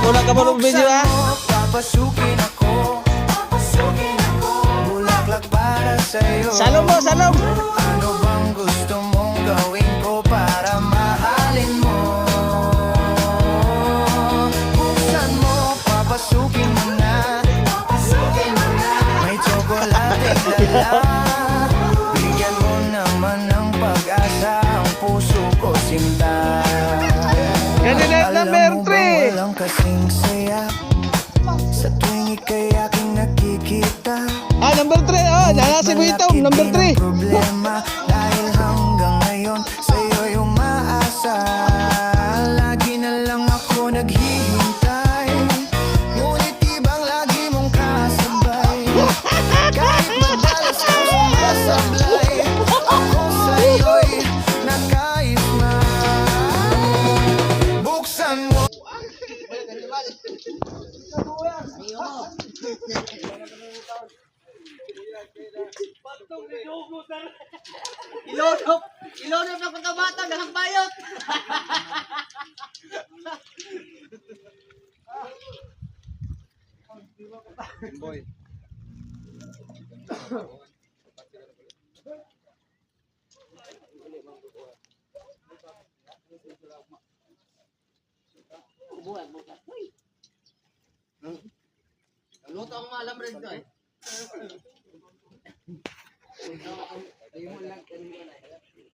Wala ka marunong video ha? Papasukin ako, bulaklak para sa'yo. Salom mo, salom! Ano bang gusto mong gawin ko para mahalin mo? Buksan mo, papasukin mo na. May tsokolating dala. Bigyan mo naman ng pag-asa ang puso ko sinta. Candidate number 3. Walang kasing saya sa tuwing ika'y aking nakikita. Number 3. Nana si Buitong, number 3. Problema dahil hanggang ngayon sa'yo'y umaasa. Lagi na lang ako naghihintay, ngunit ibang lagi mong kasabay. Kahit madalas kong sumasablay, ako sa'yo'y nakais na. Buksan mo. Ilonop ng pagkabata, dalang bayot. Boy. Luto ang malam rin to eh.